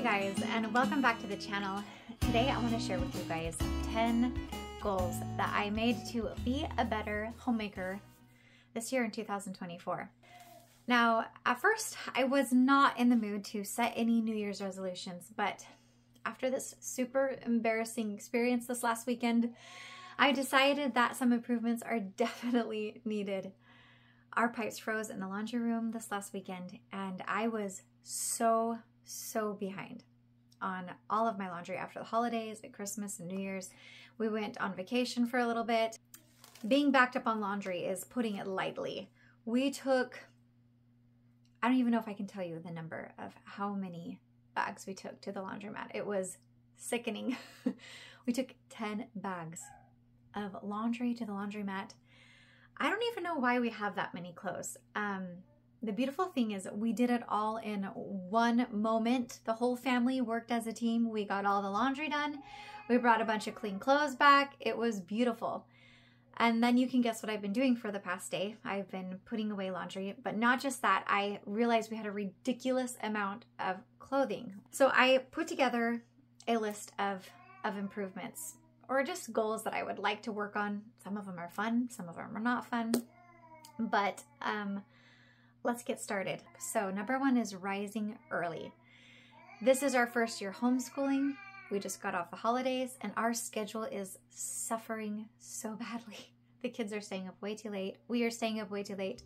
guys, and welcome back to the channel. Today I want to share with you guys 10 goals that I made to be a better homemaker this year in 2024. Now, at first I was not in the mood to set any New Year's resolutions, but after this super embarrassing experience this last weekend, I decided that some improvements are definitely needed. Our pipes froze in the laundry room this last weekend, and I was so behind on all of my laundry after the holidays at Christmas and New Year's. We went on vacation for a little bit. Being backed up on laundry is putting it lightly. We took, I don't even know if I can tell you the number of how many bags we took to the laundromat. It was sickening. We took 10 bags of laundry to the laundromat. I don't even know why we have that many clothes. The beautiful thing is we did it all in one moment. The whole family worked as a team. We got all the laundry done. We brought a bunch of clean clothes back. It was beautiful. And then you can guess what I've been doing for the past day. I've been putting away laundry, but not just that. I realized we had a ridiculous amount of clothing. So I put together a list of improvements or just goals that I would like to work on. Some of them are fun, some of them are not fun, but let's get started. So number one is rising early. This is our first year homeschooling. We just got off the holidays and our schedule is suffering so badly. The kids are staying up way too late. We are staying up way too late,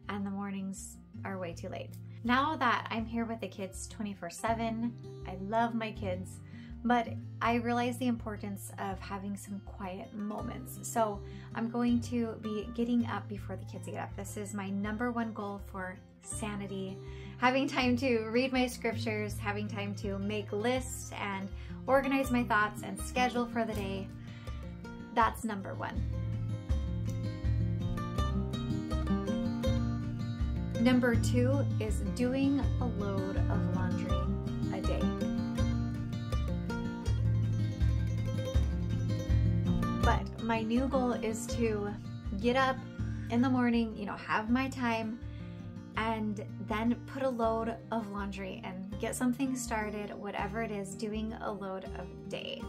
and the mornings are way too late. Now that I'm here with the kids 24/7, I love my kids, but I realize the importance of having some quiet moments. So I'm going to be getting up before the kids get up. This is my number one goal for sanity. Having time to read my scriptures, having time to make lists and organize my thoughts and schedule for the day. That's number one. Number two is doing a load of laundry a day. But my new goal is to get up in the morning, have my time, and then put a load of laundry and get something started, whatever it is, doing a load a day.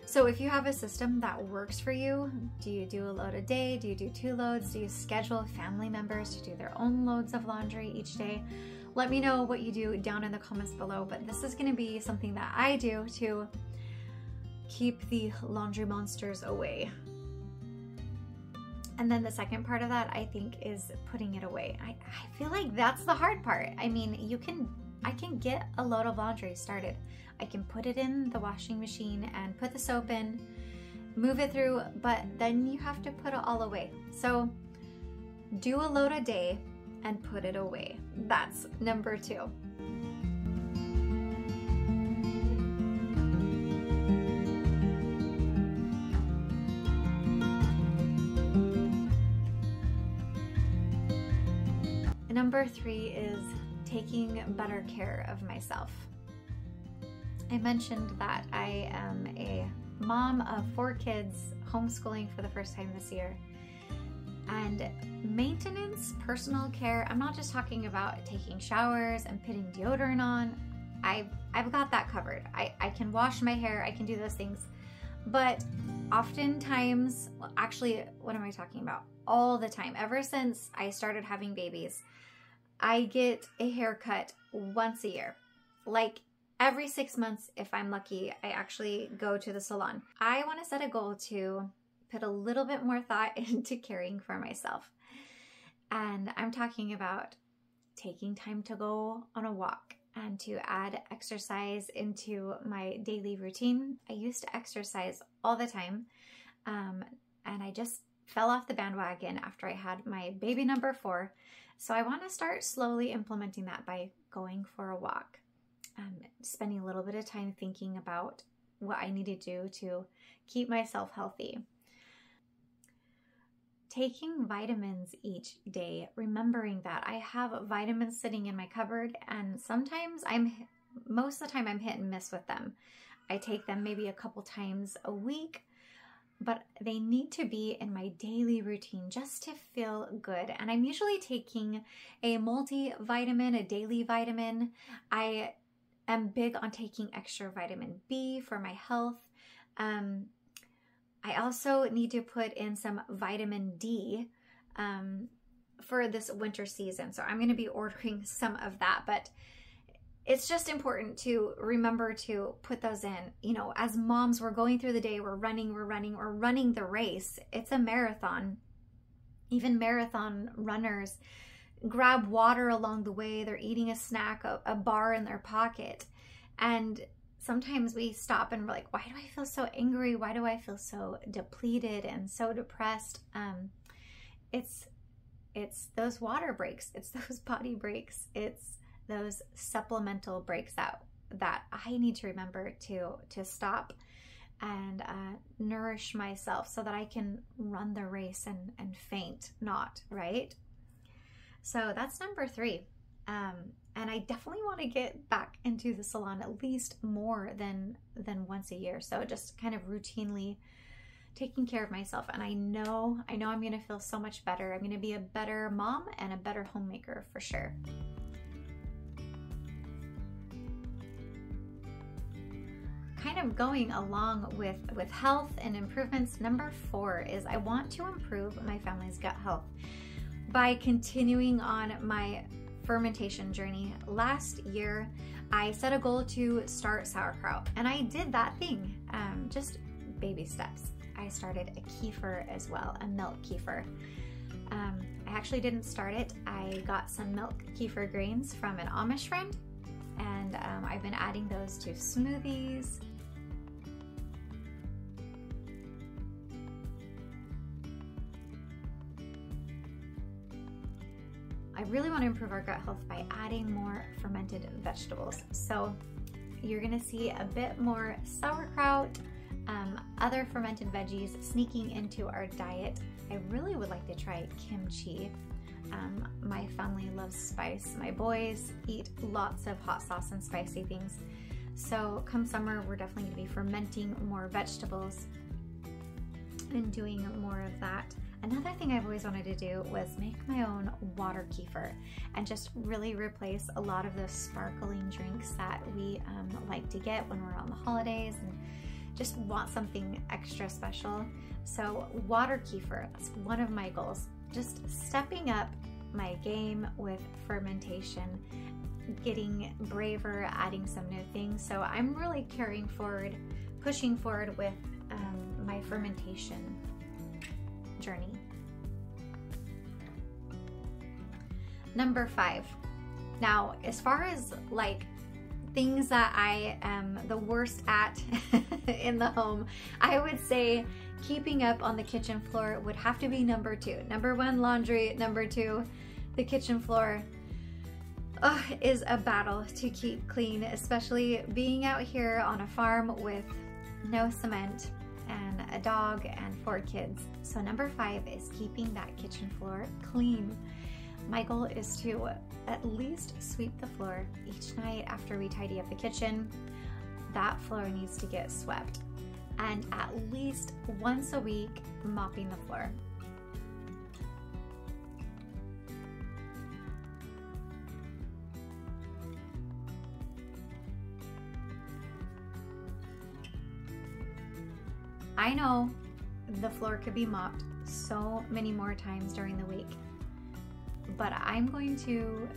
So if you have a system that works for you, do you do a load a day? Do you do 2 loads? Do you schedule family members to do their own loads of laundry each day? Let me know what you do down in the comments below, but this is gonna be something that I do to keep the laundry monsters away. And then the second part of that, I think, is putting it away. I feel like that's the hard part. I mean, I can get a load of laundry started. I can put it in the washing machine and put the soap in, move it through, but then you have to put it all away. So do a load a day and put it away. That's number two. Number three is taking better care of myself. I mentioned that I am a mom of 4 kids, homeschooling for the first time this year. And maintenance, personal care, I'm not just talking about taking showers and putting deodorant on. I've got that covered. I can wash my hair, I can do those things. But oftentimes, well, actually, what am I talking about? All the time, ever since I started having babies, I get a haircut once a year. Like every 6 months, if I'm lucky, I actually go to the salon. I want to set a goal to put a little bit more thought into caring for myself. And I'm talking about taking time to go on a walk and to add exercise into my daily routine. I used to exercise all the time, and I just fell off the bandwagon after I had my baby number 4. So I want to start slowly implementing that by going for a walk, spending a little bit of time thinking about what I need to do to keep myself healthy. Taking vitamins each day, remembering that I have vitamins sitting in my cupboard, and sometimes most of the time I'm hit and miss with them. I take them maybe a couple times a week, but they need to be in my daily routine just to feel good. And I'm usually taking a multivitamin, a daily vitamin. I am big on taking extra vitamin B for my health. I also need to put in some vitamin D for this winter season. So I'm going to be ordering some of that, but it's just important to remember to put those in. You know, as moms, we're going through the day, we're running the race. It's a marathon. Even marathon runners grab water along the way. They're eating a snack, a bar in their pocket. And sometimes we stop and we're like, why do I feel so angry? Why do I feel so depleted and so depressed? It's those water breaks. It's those body breaks. It's those supplemental breaks that I need to remember to stop and nourish myself so that I can run the race and faint not, right? So that's number 3. And I definitely want to get back into the salon at least more than once a year. So just kind of routinely taking care of myself. And I know I'm going to feel so much better. I'm going to be a better mom and a better homemaker for sure. Kind of going along with health and improvements, number 4 is I want to improve my family's gut health by continuing on my fermentation journey. Last year, I set a goal to start sauerkraut, and I did that thing, just baby steps. I started a kefir as well, a milk kefir. I actually didn't start it. I got some milk kefir grains from an Amish friend, and I've been adding those to smoothies. I really want to improve our gut health by adding more fermented vegetables. So you're gonna see a bit more sauerkraut, other fermented veggies sneaking into our diet. I really would like to try kimchi. My family loves spice. My boys eat lots of hot sauce and spicy things. So come summer, we're definitely gonna be fermenting more vegetables and doing more of that. Another thing I've always wanted to do was make my own water kefir and just really replace a lot of those sparkling drinks that we like to get when we're on the holidays and just want something extra special. So water kefir, that's one of my goals. Just stepping up my game with fermentation, getting braver, adding some new things. So I'm really pushing forward with my fermentation journey. Number 5. Now, as far as like things that I am the worst at in the home, I would say keeping up on the kitchen floor would have to be number 2. Number 1, laundry. Number 2, the kitchen floor is a battle to keep clean, especially being out here on a farm with no cement and a dog and 4 kids. So number 5 is keeping that kitchen floor clean. My goal is to at least sweep the floor each night after we tidy up the kitchen. That floor needs to get swept, and at least once a week mopping the floor. I know the floor could be mopped so many more times during the week, but I'm going to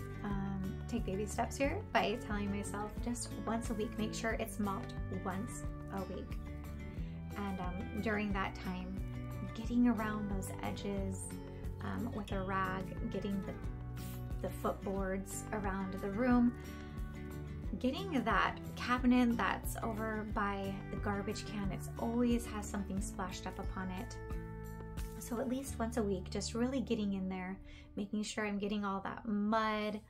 take baby steps here by telling myself just once a week, make sure it's mopped once a week. And during that time, getting around those edges with a rag, getting the footboards around the room, getting that cabinet that's over by the garbage can, it always has something splashed up upon it. So at least once a week, just really getting in there, making sure I'm getting all that mud,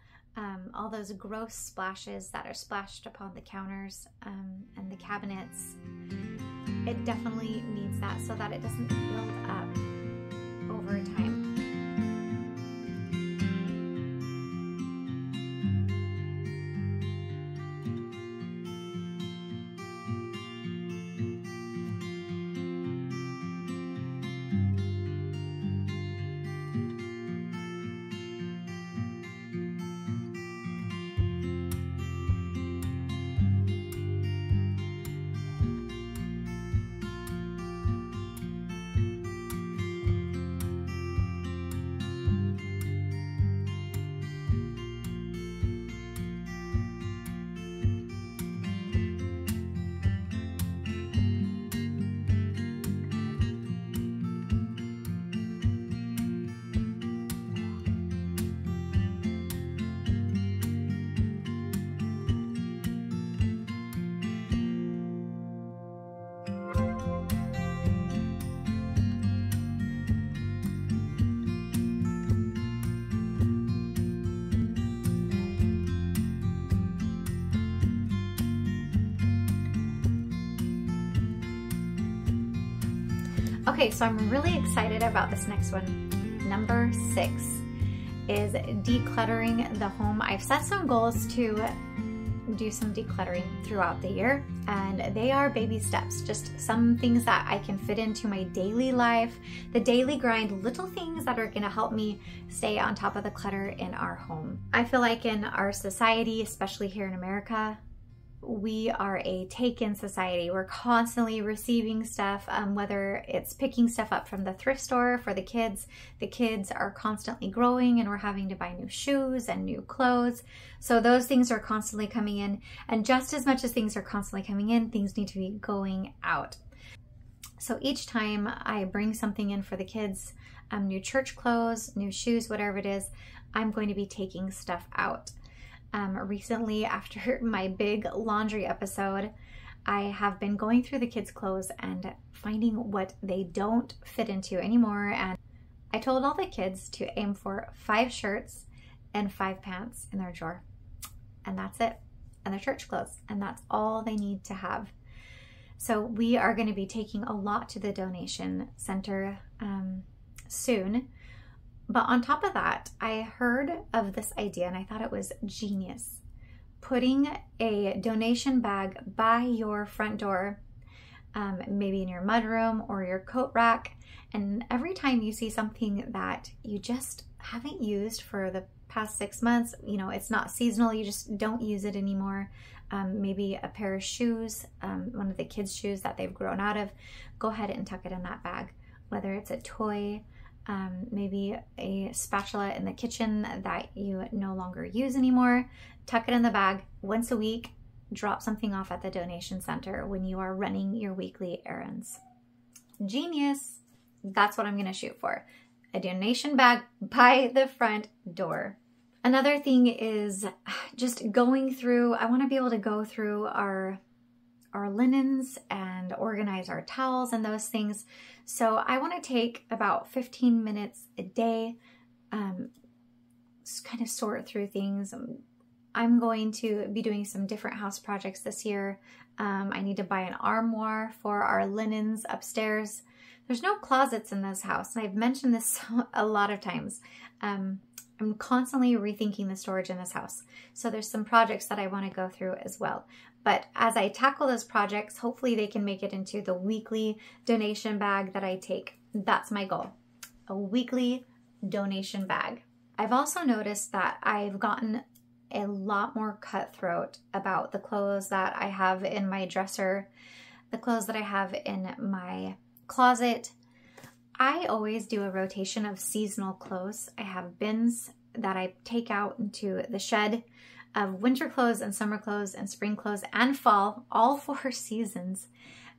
all those gross splashes that are splashed upon the counters and the cabinets. It definitely needs that so that it doesn't build up over time. Okay, so I'm really excited about this next one. Number 6 is decluttering the home. I've set some goals to do some decluttering throughout the year, and they are baby steps, just some things that I can fit into my daily life, the daily grind, little things that are gonna help me stay on top of the clutter in our home. I feel like in our society, especially here in America, we are a take-in society. We're constantly receiving stuff, whether it's picking stuff up from the thrift store for the kids. The kids are constantly growing and we're having to buy new shoes and new clothes. So those things are constantly coming in. And just as much as things are constantly coming in, things need to be going out. So each time I bring something in for the kids, new church clothes, new shoes, whatever it is, I'm going to be taking stuff out. Recently, after my big laundry episode, I have been going through the kids' clothes and finding what they don't fit into anymore. And I told all the kids to aim for 5 shirts and 5 pants in their drawer. And that's it. And their church clothes. And that's all they need to have. So we are going to be taking a lot to the donation center soon. But on top of that, I heard of this idea and I thought it was genius. Putting a donation bag by your front door, maybe in your mudroom or your coat rack. And every time you see something that you just haven't used for the past 6 months, you know, it's not seasonal, you just don't use it anymore. Maybe a pair of shoes, one of the kids' shoes that they've grown out of, go ahead and tuck it in that bag. Whether it's a toy, maybe a spatula in the kitchen that you no longer use anymore, tuck it in the bag. Once a week, drop something off at the donation center when you are running your weekly errands. Genius! That's what I'm going to shoot for. A donation bag by the front door. Another thing is just going through, I want to be able to go through our linens and organize our towels and those things. So I want to take about 15 minutes a day, kind of sort through things. I'm going to be doing some different house projects this year. I need to buy an armoire for our linens upstairs. There's no closets in this house, and I've mentioned this a lot of times. I'm constantly rethinking the storage in this house. So there's some projects that I want to go through as well. But as I tackle those projects, hopefully they can make it into the weekly donation bag that I take. That's my goal, a weekly donation bag. I've also noticed that I've gotten a lot more cutthroat about the clothes that I have in my dresser, the clothes that I have in my closet. I always do a rotation of seasonal clothes. I have bins that I take out into the shed of winter clothes and summer clothes and spring clothes and fall, all 4 seasons.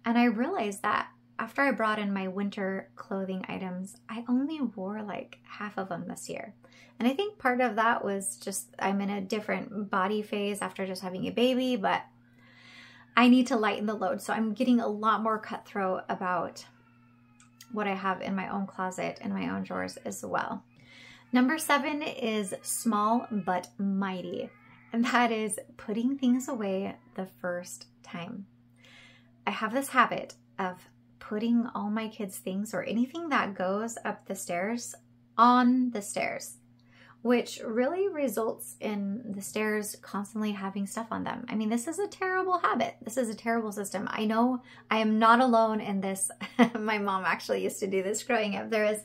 And I realized that after I brought in my winter clothing items, I only wore like half of them this year. And I think part of that was just I'm in a different body phase after just having a baby, but I need to lighten the load. So I'm getting a lot more cutthroat about what I have in my own closet and my own drawers as well. Number 7 is small but mighty. And that is putting things away the first time. I have this habit of putting all my kids' things or anything that goes up the stairs on the stairs, which really results in the stairs constantly having stuff on them. I mean, this is a terrible habit. This is a terrible system. I know I am not alone in this. My mom actually used to do this growing up. There is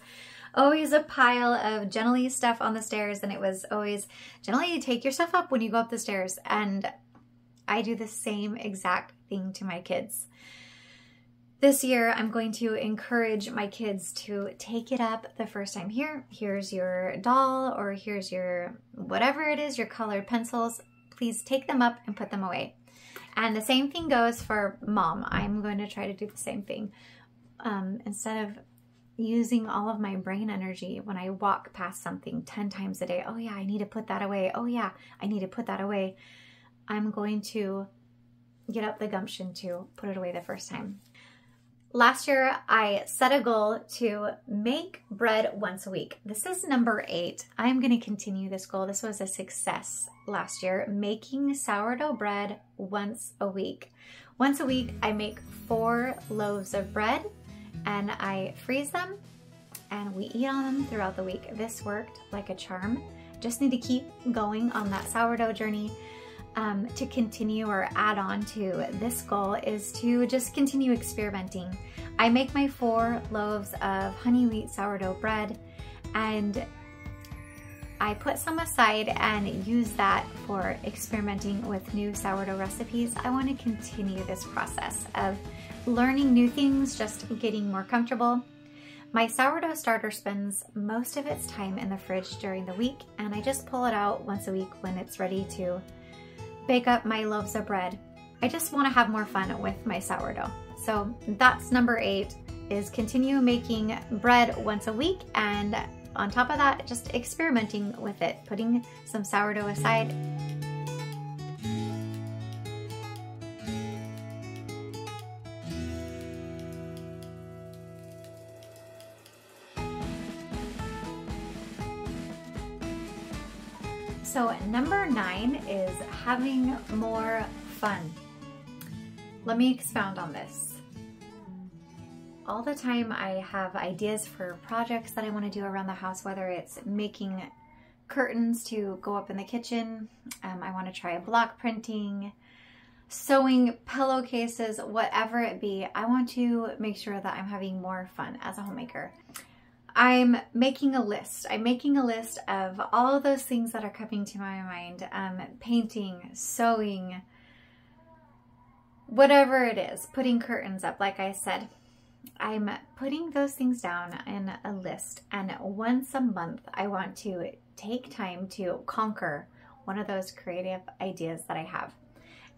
always a pile of Jenilee stuff on the stairs, and it was always, Jenilee, take your stuff up when you go up the stairs. And I do the same exact thing to my kids. This year, I'm going to encourage my kids to take it up the first time. Here's your doll, or here's your whatever it is, your colored pencils. Please take them up and put them away. And the same thing goes for mom. I'm going to try to do the same thing. Instead of using all of my brain energy when I walk past something 10 times a day. Oh yeah, I need to put that away. Oh yeah, I need to put that away. I'm going to get up the gumption to put it away the first time. Last year, I set a goal to make bread once a week. This is number 8. I'm going to continue this goal. This was a success last year, making sourdough bread once a week. Once a week, I make 4 loaves of bread, and I freeze them and we eat on them throughout the week. This worked like a charm. Just need to keep going on that sourdough journey. To continue or add on to this goal is to just continue experimenting. I make my 4 loaves of honey wheat sourdough bread, and I put some aside and use that for experimenting with new sourdough recipes. I want to continue this process of learning new things, just getting more comfortable. My sourdough starter spends most of its time in the fridge during the week, and I just pull it out once a week when it's ready to bake up my loaves of bread. I just want to have more fun with my sourdough. So that's number 8, is continue making bread once a week, and on top of that, just experimenting with it, putting some sourdough aside. So number 9 is having more fun. Let me expound on this. All the time I have ideas for projects that I want to do around the house, whether it's making curtains to go up in the kitchen, I want to try block printing, sewing pillowcases, whatever it be. I want to make sure that I'm having more fun as a homemaker. I'm making a list. I'm making a list of all of those things that are coming to my mind. Painting, sewing, whatever it is, putting curtains up, like I said. I'm putting those things down in a list, and once a month I want to take time to conquer one of those creative ideas that I have.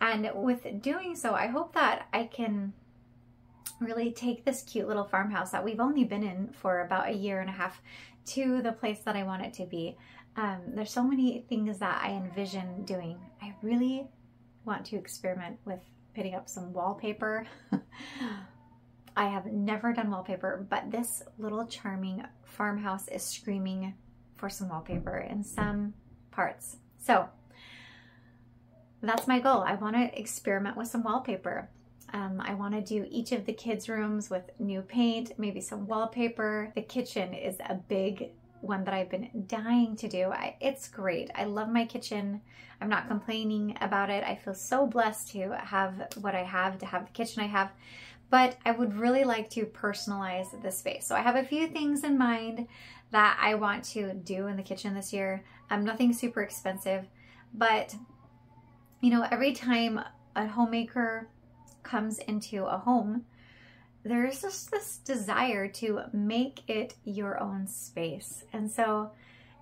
And with doing so, I hope that I can really take this cute little farmhouse that we've only been in for about 1.5 years to the place that I want it to be. There's so many things that I envision doing. I really want to experiment with putting up some wallpaper. I have never done wallpaper, but this little charming farmhouse is screaming for some wallpaper in some parts. So that's my goal. I want to experiment with some wallpaper. I want to do each of the kids' rooms with new paint, maybe some wallpaper. The kitchen is a big one that I've been dying to do. It's great. I love my kitchen. I'm not complaining about it. I feel so blessed to have what I have, to have the kitchen I have, but I would really like to personalize the space. So I have a few things in mind that I want to do in the kitchen this year. Nothing super expensive, but you know, every time a homemaker comes into a home, there's just this desire to make it your own space. And so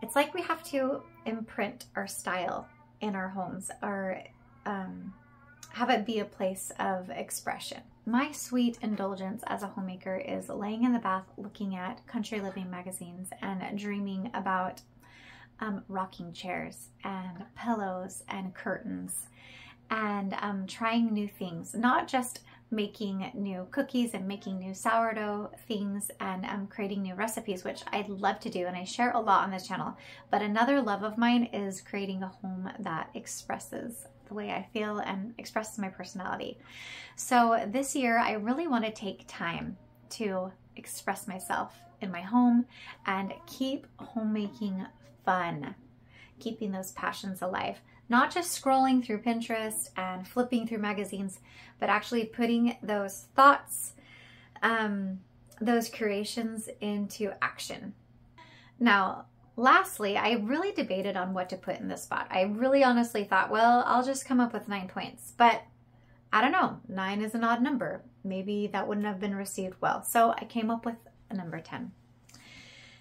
it's like we have to imprint our style in our homes, or have it be a place of expression. My sweet indulgence as a homemaker is laying in the bath looking at country living magazines and dreaming about rocking chairs and pillows and curtains, and trying new things, not just making new cookies and making new sourdough things and creating new recipes, which I'd love to do and I share a lot on this channel. But another love of mine is creating a home that expresses the way I feel and expresses my personality. So this year I really want to take time to express myself in my home and keep homemaking fun, keeping those passions alive. Not just scrolling through Pinterest and flipping through magazines, but actually putting those thoughts, those creations into action. Now, lastly, I really debated on what to put in this spot. I really honestly thought, well, I'll just come up with 9 points, but I don't know, 9 is an odd number. Maybe that wouldn't have been received well. So I came up with a number 10.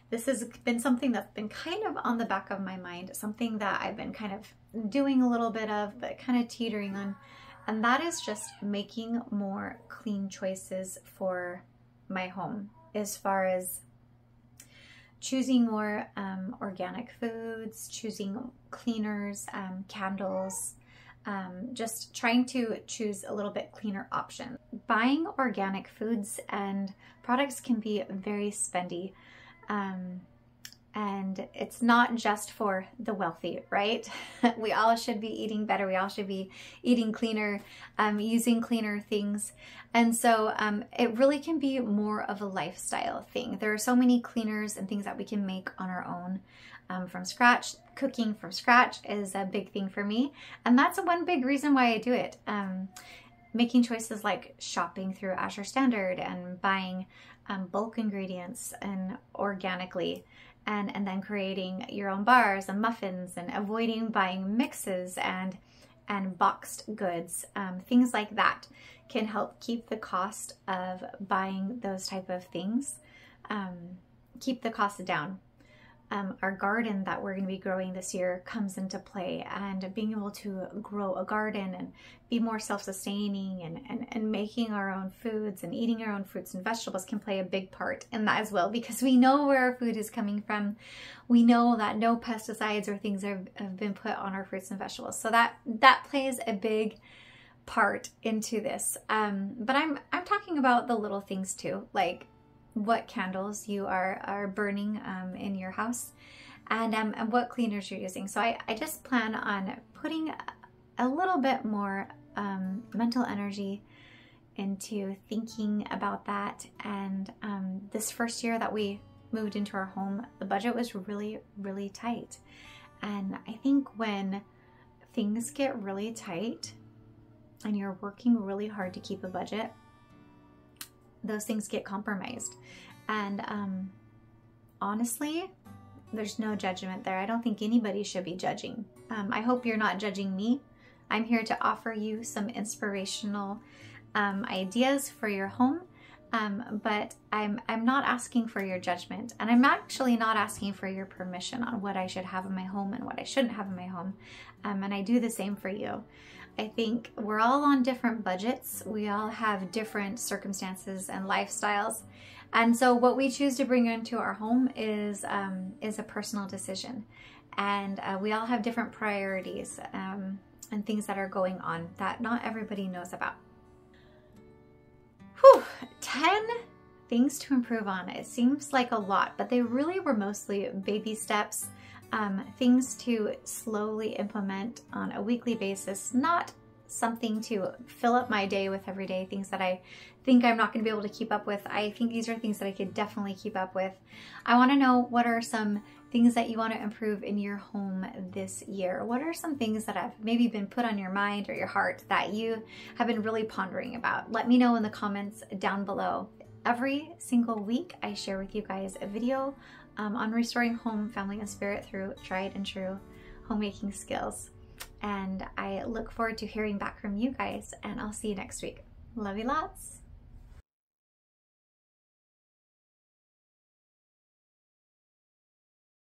This has been something that's been kind of on the back of my mind, something that I've been kind of doing a little bit of, but kind of teetering on. And that is just making more clean choices for my home, as far as choosing more organic foods, choosing cleaners, candles, just trying to choose a little bit cleaner options. Buying organic foods and products can be very spendy. And it's not just for the wealthy, right? We all should be eating better. We all should be eating cleaner, using cleaner things. And so it really can be more of a lifestyle thing. There are so many cleaners and things that we can make on our own from scratch. Cooking from scratch is a big thing for me. And that's one big reason why I do it. Making choices like shopping through Azure Standard and buying bulk ingredients and organically. And then creating your own bars and muffins and avoiding buying mixes and boxed goods. Things like that can help keep the cost of buying those type of things, keep the cost down. Our garden that we're going to be growing this year comes into play, and being able to grow a garden and be more self-sustaining and making our own foods and eating our own fruits and vegetables can play a big part in that as well, because we know where our food is coming from. We know that no pesticides or things have been put on our fruits and vegetables. So that plays a big part into this. But I'm talking about the little things too, like what candles you are burning in your house, and what cleaners you're using. So I just plan on putting a little bit more mental energy into thinking about that. And this first year that we moved into our home, the budget was really, really tight. And I think when things get really tight and you're working really hard to keep a budget, those things get compromised. And honestly, there's no judgment there. I don't think anybody should be judging. I hope you're not judging me. I'm here to offer you some inspirational ideas for your home, but I'm not asking for your judgment, and I'm actually not asking for your permission on what I should have in my home and what I shouldn't have in my home. And I do the same for you. I think we're all on different budgets. We all have different circumstances and lifestyles. And so what we choose to bring into our home is a personal decision. And we all have different priorities and things that are going on that not everybody knows about. Whew, 10 things to improve on. It seems like a lot, but they really were mostly baby steps. Things to slowly implement on a weekly basis, not something to fill up my day with every day, things that I think I'm not going to be able to keep up with. I think these are things that I could definitely keep up with. I want to know, what are some things that you want to improve in your home this year? What are some things that have maybe been put on your mind or your heart that you have been really pondering about? Let me know in the comments down below. Every single week, I share with you guys a video on restoring home, family, and spirit through tried and true homemaking skills. And I look forward to hearing back from you guys, and I'll see you next week. Love you lots.